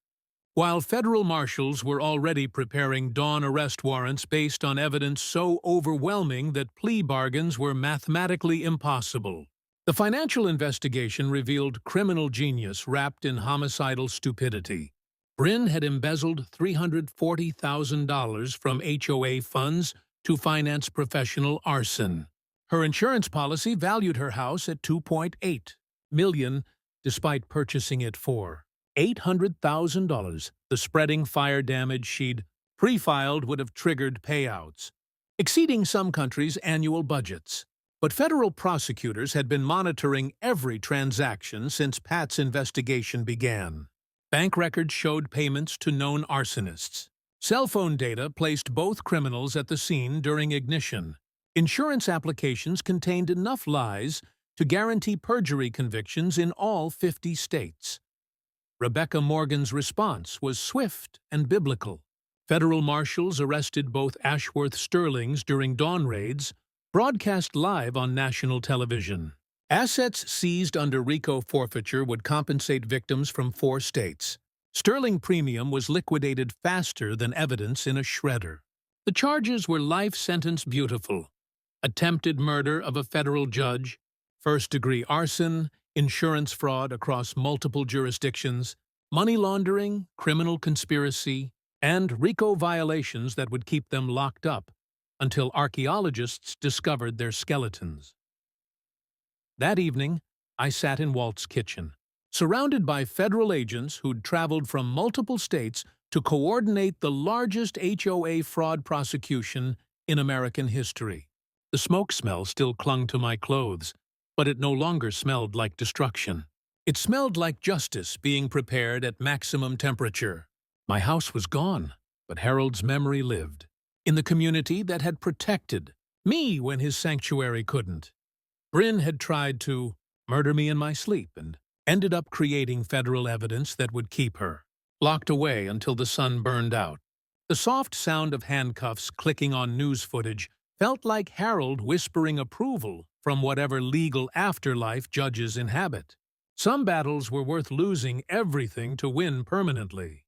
while federal marshals were already preparing dawn arrest warrants based on evidence so overwhelming that plea bargains were mathematically impossible. The financial investigation revealed criminal genius wrapped in homicidal stupidity. Bryn had embezzled $340,000 from HOA funds to finance professional arson. Her insurance policy valued her house at $2.8 million, despite purchasing it for $800,000. The spreading fire damage she'd pre-filed would have triggered payouts, exceeding some countries' annual budgets. But federal prosecutors had been monitoring every transaction since Pat's investigation began. Bank records showed payments to known arsonists. Cell phone data placed both criminals at the scene during ignition. Insurance applications contained enough lies to guarantee perjury convictions in all 50 states. Rebecca Morgan's response was swift and biblical. Federal marshals arrested both Ashworth Sterlings during dawn raids, broadcast live on national television. Assets seized under RICO forfeiture would compensate victims from 4 states. Sterling premium was liquidated faster than evidence in a shredder. The charges were life sentence beautiful. Attempted murder of a federal judge, first-degree arson, insurance fraud across multiple jurisdictions, money laundering, criminal conspiracy, and RICO violations that would keep them locked up until archaeologists discovered their skeletons. That evening, I sat in Walt's kitchen, surrounded by federal agents who'd traveled from multiple states to coordinate the largest HOA fraud prosecution in American history. The smoke smell still clung to my clothes, but it no longer smelled like destruction. It smelled like justice being prepared at maximum temperature. My house was gone, but Harold's memory lived, in the community that had protected me when his sanctuary couldn't. Bryn had tried to murder me in my sleep and ended up creating federal evidence that would keep her locked away until the sun burned out. The soft sound of handcuffs clicking on news footage felt like Harold whispering approval from whatever legal afterlife judges inhabit. Some battles were worth losing everything to win permanently.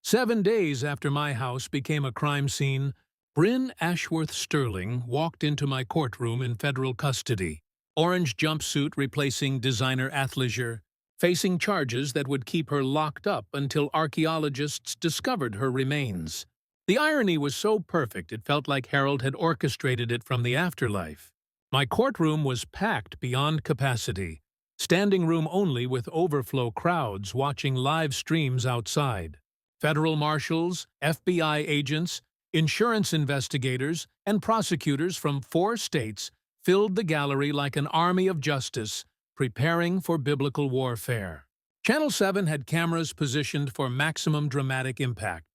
7 days after my house became a crime scene, Bryn Ashworth Sterling walked into my courtroom in federal custody, orange jumpsuit replacing designer athleisure, facing charges that would keep her locked up until archaeologists discovered her remains. The irony was so perfect it felt like Harold had orchestrated it from the afterlife. My courtroom was packed beyond capacity, standing room only with overflow crowds watching live streams outside. Federal marshals, FBI agents, insurance investigators, and prosecutors from 4 states filled the gallery like an army of justice, preparing for biblical warfare. Channel 7 had cameras positioned for maximum dramatic impact.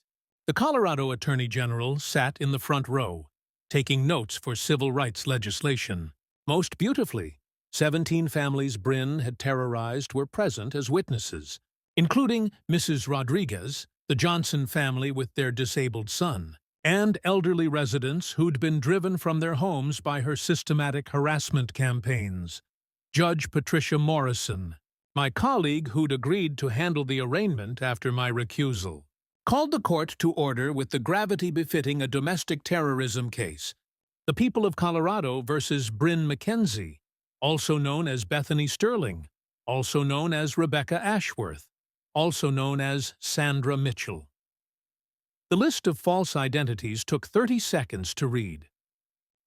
The Colorado Attorney General sat in the front row, taking notes for civil rights legislation. Most beautifully, 17 families Bryn had terrorized were present as witnesses, including Mrs. Rodriguez, the Johnson family with their disabled son, and elderly residents who'd been driven from their homes by her systematic harassment campaigns. Judge Patricia Morrison, my colleague who'd agreed to handle the arraignment after my recusal, called the court to order with the gravity befitting a domestic terrorism case, the people of Colorado versus Bryn McKenzie, also known as Bethany Sterling, also known as Rebecca Ashworth, also known as Sandra Mitchell. The list of false identities took 30 seconds to read.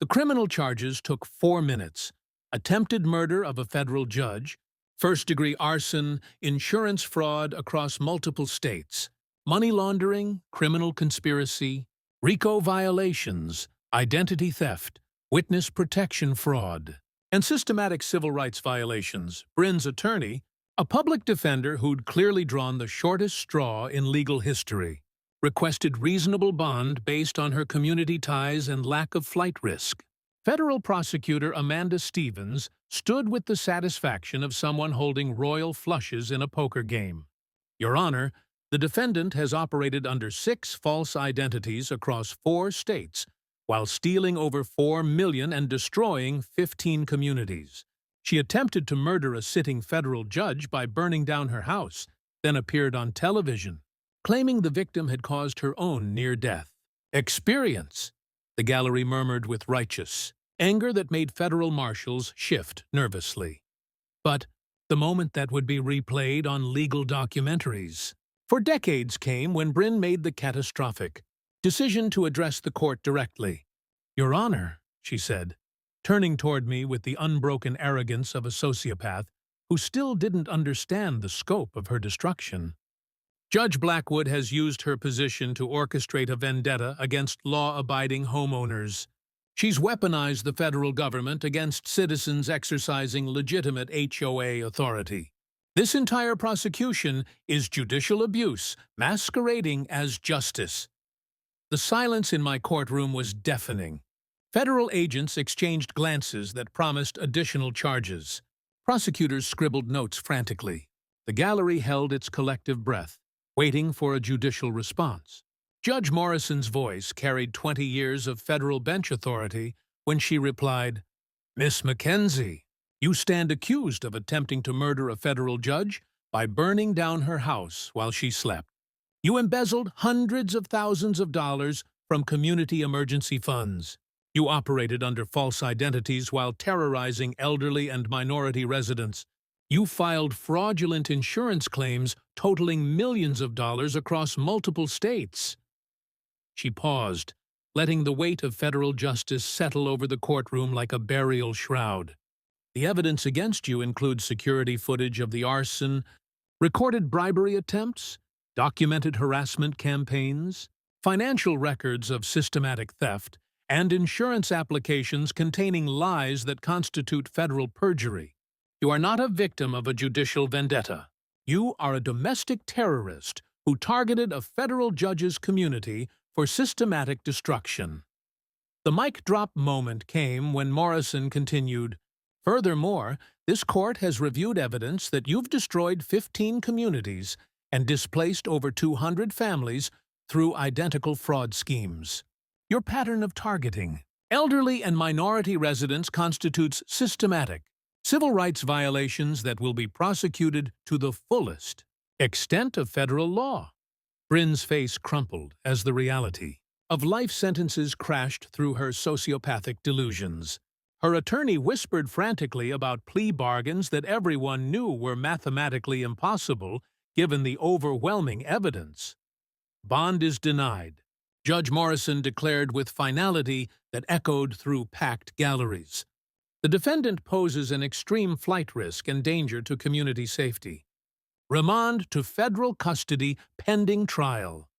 The criminal charges took 4 minutes: attempted murder of a federal judge, first-degree arson, insurance fraud across multiple states, money laundering, criminal conspiracy, RICO violations, identity theft, witness protection fraud, and systematic civil rights violations. Bryn's attorney, a public defender who'd clearly drawn the shortest straw in legal history, requested reasonable bond based on her community ties and lack of flight risk. Federal prosecutor Amanda Stevens stood with the satisfaction of someone holding royal flushes in a poker game. Your Honor, the defendant has operated under 6 false identities across 4 states while stealing over $4 million and destroying 15 communities. She attempted to murder a sitting federal judge by burning down her house, then appeared on television, claiming the victim had caused her own near death. Experience, the gallery murmured with righteous anger that made federal marshals shift nervously. But the moment that would be replayed on legal documentaries. For decades came when Bryn made the catastrophic decision to address the court directly. Your Honor, she said, turning toward me with the unbroken arrogance of a sociopath who still didn't understand the scope of her destruction. Judge Blackwood has used her position to orchestrate a vendetta against law-abiding homeowners. She's weaponized the federal government against citizens exercising legitimate HOA authority. This entire prosecution is judicial abuse masquerading as justice. The silence in my courtroom was deafening. Federal agents exchanged glances that promised additional charges. Prosecutors scribbled notes frantically. The gallery held its collective breath, waiting for a judicial response. Judge Morrison's voice carried 20 years of federal bench authority when she replied, "Miss McKenzie, you stand accused of attempting to murder a federal judge by burning down her house while she slept. You embezzled hundreds of thousands of dollars from community emergency funds. You operated under false identities while terrorizing elderly and minority residents. You filed fraudulent insurance claims totaling millions of dollars across multiple states." She paused, letting the weight of federal justice settle over the courtroom like a burial shroud. The evidence against you includes security footage of the arson, recorded bribery attempts, documented harassment campaigns, financial records of systematic theft, and insurance applications containing lies that constitute federal perjury. You are not a victim of a judicial vendetta. You are a domestic terrorist who targeted a federal judge's community for systematic destruction. The mic drop moment came when Morrison continued, "Furthermore, this court has reviewed evidence that you've destroyed 15 communities and displaced over 200 families through identical fraud schemes. Your pattern of targeting elderly and minority residents constitutes systematic civil rights violations that will be prosecuted to the fullest extent of federal law." Bryn's face crumpled as the reality of life sentences crashed through her sociopathic delusions. Her attorney whispered frantically about plea bargains that everyone knew were mathematically impossible given the overwhelming evidence. "Bond is denied," Judge Morrison declared with finality that echoed through packed galleries. "The defendant poses an extreme flight risk and danger to community safety. Remand to federal custody pending trial."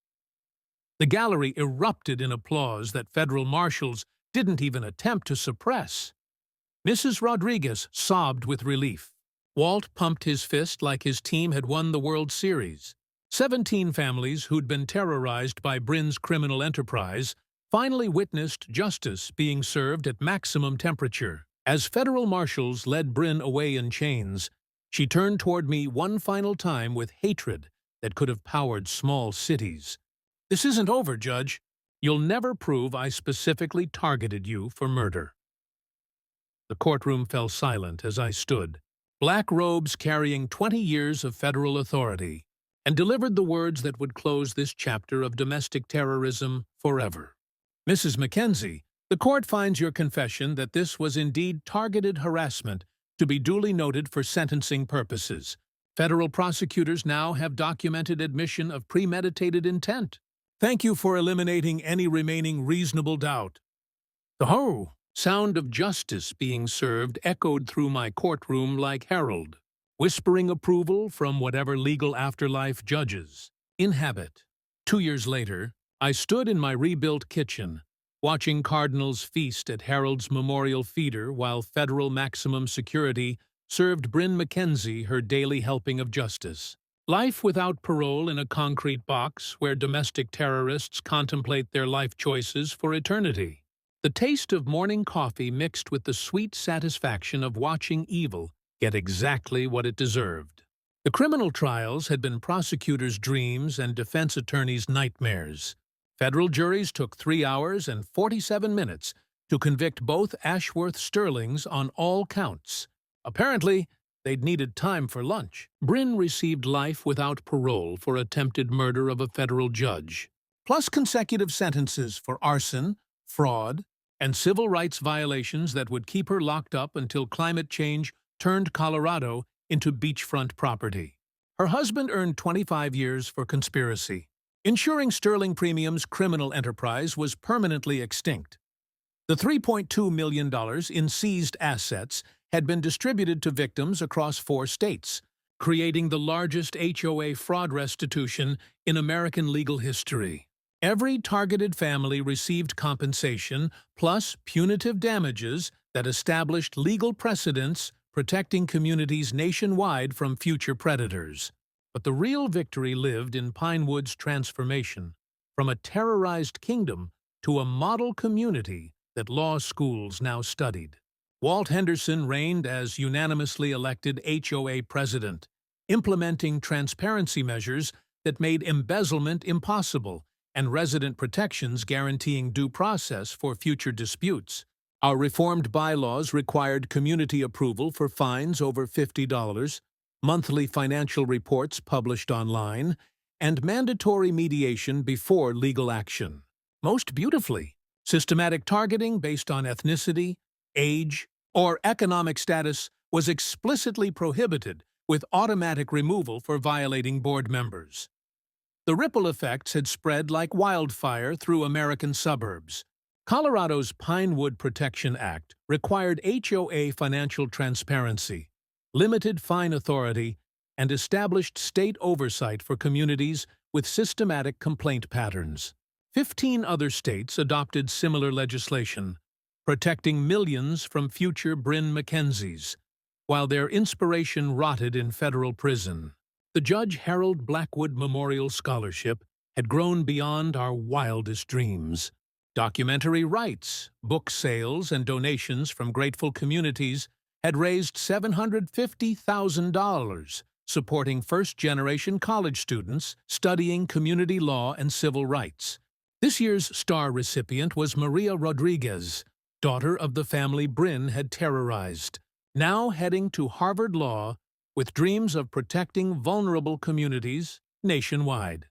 The gallery erupted in applause that federal marshals didn't even attempt to suppress. Mrs. Rodriguez sobbed with relief. Walt pumped his fist like his team had won the World Series. 17 families who'd been terrorized by Bryn's criminal enterprise finally witnessed justice being served at maximum temperature. As federal marshals led Bryn away in chains, she turned toward me one final time with hatred that could have powered small cities. "This isn't over, Judge. You'll never prove I specifically targeted you for murder." The courtroom fell silent as I stood, black robes carrying 20 years of federal authority, and delivered the words that would close this chapter of domestic terrorism forever. "Mrs. Mackenzie, the court finds your confession that this was indeed targeted harassment to be duly noted for sentencing purposes. Federal prosecutors now have documented admission of premeditated intent. Thank you for eliminating any remaining reasonable doubt." The sound of justice being served echoed through my courtroom like herald, whispering approval from whatever legal afterlife judges inhabit. 2 years later, I stood in my rebuilt kitchen, watching cardinals feast at Harold's memorial feeder while federal maximum security served Bryn Mackenzie her daily helping of justice. Life without parole in a concrete box where domestic terrorists contemplate their life choices for eternity. The taste of morning coffee mixed with the sweet satisfaction of watching evil get exactly what it deserved. The criminal trials had been prosecutors' dreams and defense attorneys' nightmares. Federal juries took 3 hours and 47 minutes to convict both Ashworth Sterlings on all counts. Apparently, they'd needed time for lunch. Bryn received life without parole for attempted murder of a federal judge, plus consecutive sentences for arson, fraud, and civil rights violations that would keep her locked up until climate change turned Colorado into beachfront property. Her husband earned 25 years for conspiracy, ensuring Sterling Premium's criminal enterprise was permanently extinct. The $3.2 million in seized assets had been distributed to victims across 4 states, creating the largest HOA fraud restitution in American legal history. Every targeted family received compensation plus punitive damages that established legal precedents protecting communities nationwide from future predators. But the real victory lived in Pinewood's transformation from a terrorized kingdom to a model community that law schools now studied. Walt Henderson reigned as unanimously elected HOA president, implementing transparency measures that made embezzlement impossible and resident protections guaranteeing due process for future disputes. Our reformed bylaws required community approval for fines over $50, monthly financial reports published online, and mandatory mediation before legal action. Most beautifully, systematic targeting based on ethnicity, age, or economic status was explicitly prohibited, with automatic removal for violating board members. The ripple effects had spread like wildfire through American suburbs. Colorado's Pinewood Protection Act required HOA financial transparency, limited fine authority, and established state oversight for communities with systematic complaint patterns. 15 other states adopted similar legislation, protecting millions from future Bryn Mackenzies, while their inspiration rotted in federal prison. The Judge Harold Blackwood Memorial Scholarship had grown beyond our wildest dreams. Documentary rights, book sales, and donations from grateful communities had raised $750,000, supporting first-generation college students studying community law and civil rights. This year's star recipient was Maria Rodriguez, daughter of the family Bryn had terrorized, now heading to Harvard Law with dreams of protecting vulnerable communities nationwide.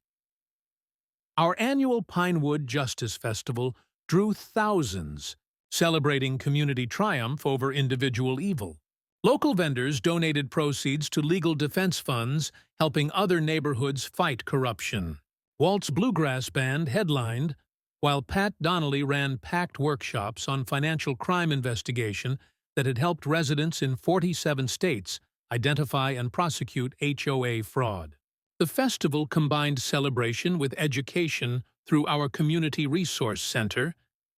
Our annual Pinewood Justice Festival drew thousands, celebrating community triumph over individual evil. Local vendors donated proceeds to legal defense funds, helping other neighborhoods fight corruption. Walt's Bluegrass Band headlined, while Pat Donnelly ran packed workshops on financial crime investigation that had helped residents in 47 states identify and prosecute HOA fraud. The festival combined celebration with education through our Community Resource Center,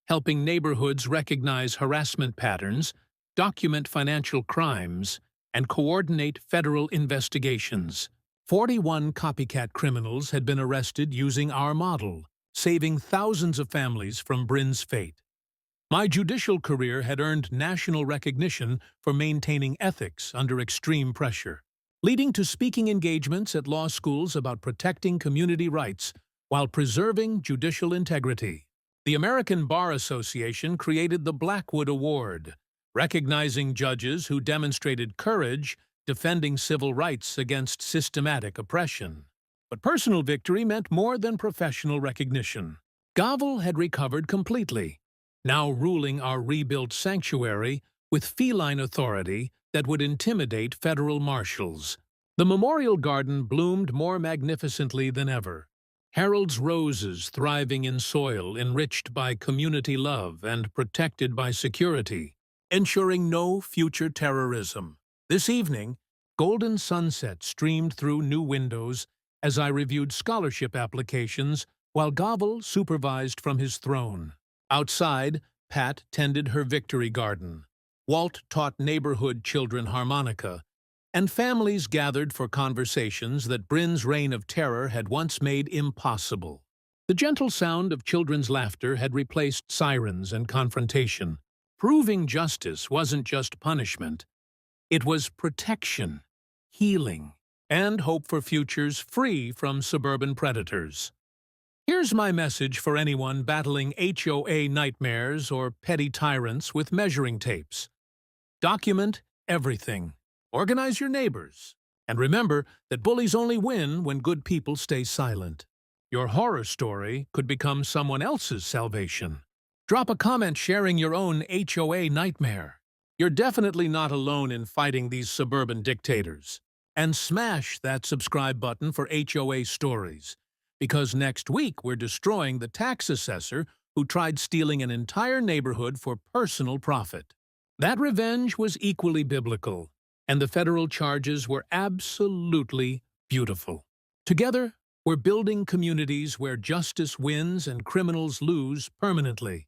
helping neighborhoods recognize harassment patterns, document financial crimes, and coordinate federal investigations. 41 copycat criminals had been arrested using our model, saving thousands of families from Bryn's fate. My judicial career had earned national recognition for maintaining ethics under extreme pressure, leading to speaking engagements at law schools about protecting community rights while preserving judicial integrity. The American Bar Association created the Blackwood Award, recognizing judges who demonstrated courage defending civil rights against systematic oppression. But personal victory meant more than professional recognition. Gavel had recovered completely, now ruling our rebuilt sanctuary with feline authority that would intimidate federal marshals. The memorial garden bloomed more magnificently than ever. Harold's roses thriving in soil enriched by community love and protected by security, ensuring no future terrorism. This evening, golden sunset streamed through new windows as I reviewed scholarship applications while Gavel supervised from his throne. Outside, Pat tended her victory garden. Walt taught neighborhood children harmonica, and families gathered for conversations that Bryn's reign of terror had once made impossible. The gentle sound of children's laughter had replaced sirens and confrontation, proving justice wasn't just punishment. It was protection, healing, and hope for futures free from suburban predators. Here's my message for anyone battling HOA nightmares or petty tyrants with measuring tapes. Document everything. Organize your neighbors. And remember that bullies only win when good people stay silent. Your horror story could become someone else's salvation. Drop a comment sharing your own HOA nightmare. You're definitely not alone in fighting these suburban dictators. And smash that subscribe button for HOA stories, because next week we're destroying the tax assessor who tried stealing an entire neighborhood for personal profit. That revenge was equally biblical, and the federal charges were absolutely beautiful. Together, we're building communities where justice wins and criminals lose permanently.